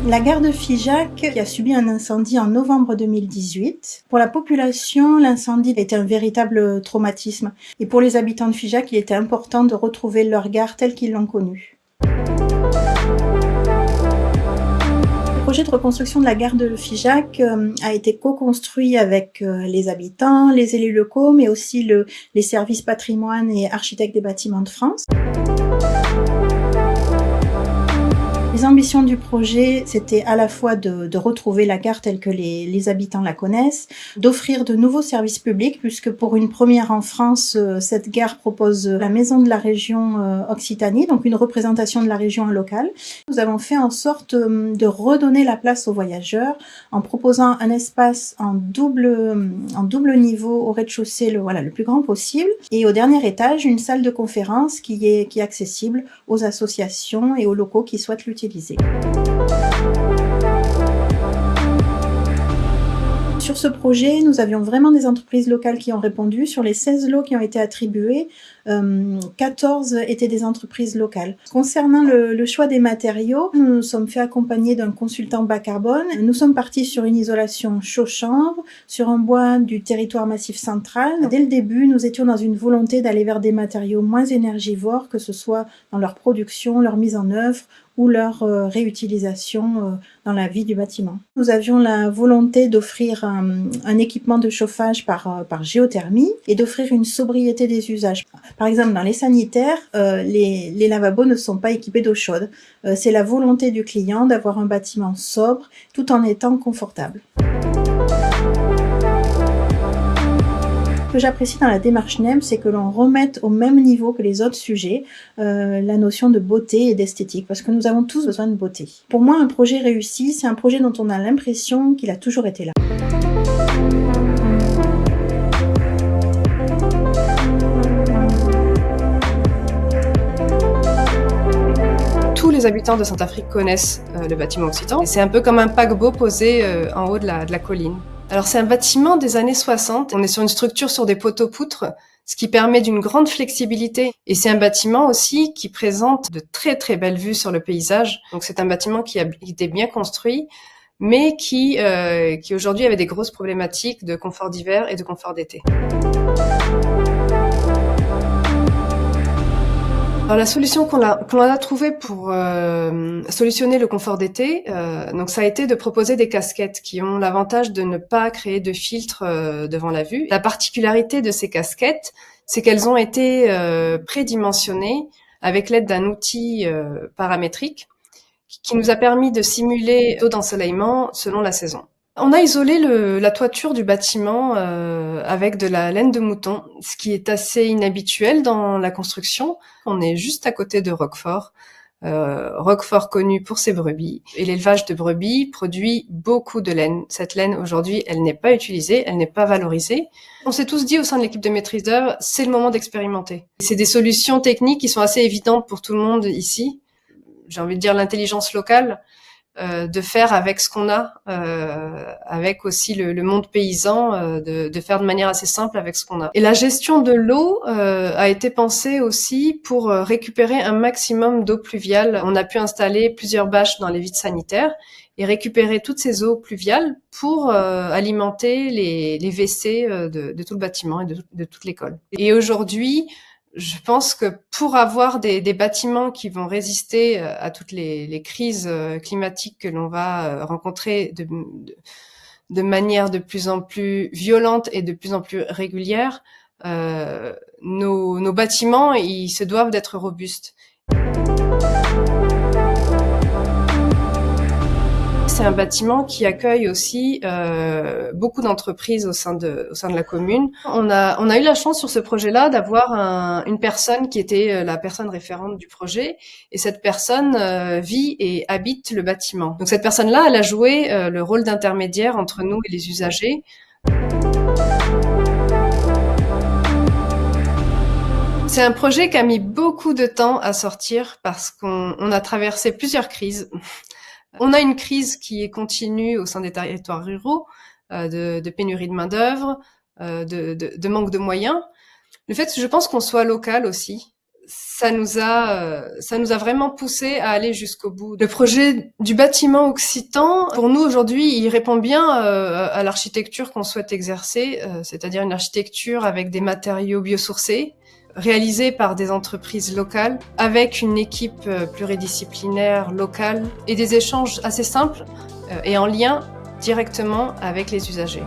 La gare de Figeac a subi un incendie en novembre 2018. Pour la population, l'incendie était un véritable traumatisme. Et pour les habitants de Figeac, il était important de retrouver leur gare telle qu'ils l'ont connue. Le projet de reconstruction de la gare de Figeac a été co-construit avec les habitants, les élus locaux, mais aussi les services patrimoine et architectes des bâtiments de France. Les ambitions du projet, c'était à la fois de retrouver la gare telle que les habitants la connaissent, d'offrir de nouveaux services publics, puisque pour une première en France, cette gare propose la maison de la région Occitanie, donc une représentation de la région en local. Nous avons fait en sorte de redonner la place aux voyageurs en proposant un espace en double niveau au rez-de-chaussée, le plus grand possible, et au dernier étage, une salle de conférence qui est accessible aux associations et aux locaux qui souhaitent l'utiliser. Sur ce projet, nous avions vraiment des entreprises locales qui ont répondu. Sur les 16 lots qui ont été attribués, 14 étaient des entreprises locales. Concernant le choix des matériaux, nous nous sommes fait accompagner d'un consultant bas carbone. Nous sommes partis sur une isolation chaud-chambre, sur un bois du territoire massif central. Dès le début, nous étions dans une volonté d'aller vers des matériaux moins énergivores, que ce soit dans leur production, leur mise en œuvre, ou leur réutilisation dans la vie du bâtiment. Nous avions la volonté d'offrir un équipement de chauffage par géothermie et d'offrir une sobriété des usages. Par exemple, dans les sanitaires, les lavabos ne sont pas équipés d'eau chaude. C'est la volonté du client d'avoir un bâtiment sobre tout en étant confortable. Ce que j'apprécie dans la démarche NEM, c'est que l'on remette au même niveau que les autres sujets la notion de beauté et d'esthétique, parce que nous avons tous besoin de beauté. Pour moi, un projet réussi, c'est un projet dont on a l'impression qu'il a toujours été là. Tous les habitants de Saint-Affrique connaissent le bâtiment Occitan. Et c'est un peu comme un paquebot posé en haut de la colline. Alors c'est un bâtiment des années 60. On est sur une structure sur des poteaux-poutres, ce qui permet d'une grande flexibilité. Et c'est un bâtiment aussi qui présente de très très belles vues sur le paysage. Donc c'est un bâtiment qui a été bien construit, mais qui aujourd'hui avait des grosses problématiques de confort d'hiver et de confort d'été. Alors la solution qu'on a trouvée pour solutionner le confort d'été, donc ça a été de proposer des casquettes qui ont l'avantage de ne pas créer de filtre devant la vue. La particularité de ces casquettes, c'est qu'elles ont été prédimensionnées avec l'aide d'un outil paramétrique qui nous a permis de simuler le taux d'ensoleillement selon la saison. On a isolé la toiture du bâtiment avec de la laine de mouton, ce qui est assez inhabituel dans la construction. On est juste à côté de Roquefort. Roquefort connu pour ses brebis. Et l'élevage de brebis produit beaucoup de laine. Cette laine, aujourd'hui, elle n'est pas utilisée, elle n'est pas valorisée. On s'est tous dit au sein de l'équipe de maîtrise d'œuvre, c'est le moment d'expérimenter. C'est des solutions techniques qui sont assez évidentes pour tout le monde ici. J'ai envie de dire l'intelligence locale. De faire avec ce qu'on a, avec aussi le monde paysan, de faire de manière assez simple avec ce qu'on a. Et la gestion de l'eau a été pensée aussi pour récupérer un maximum d'eau pluviale. On a pu installer plusieurs bâches dans les vides sanitaires et récupérer toutes ces eaux pluviales pour alimenter les WC de tout le bâtiment et de toute l'école. Et aujourd'hui, je pense que pour avoir des bâtiments qui vont résister à toutes les crises climatiques que l'on va rencontrer de manière de plus en plus violente et de plus en plus régulière, nos bâtiments, ils se doivent d'être robustes. C'est un bâtiment qui accueille aussi beaucoup d'entreprises au sein de la commune. On a eu la chance sur ce projet-là d'avoir une personne qui était la personne référente du projet, et cette personne vit et habite le bâtiment. Donc cette personne-là, elle a joué le rôle d'intermédiaire entre nous et les usagers. C'est un projet qui a mis beaucoup de temps à sortir parce qu'on a traversé plusieurs crises. On a une crise qui est continue au sein des territoires ruraux, de pénurie de main-d'œuvre, de manque de moyens. Le fait, je pense qu'on soit local aussi, ça nous a vraiment poussé à aller jusqu'au bout. Le projet du bâtiment occitan, pour nous aujourd'hui, il répond bien à l'architecture qu'on souhaite exercer, c'est-à-dire une architecture avec des matériaux biosourcés, réalisée par des entreprises locales, avec une équipe pluridisciplinaire locale et des échanges assez simples et en lien directement avec les usagers.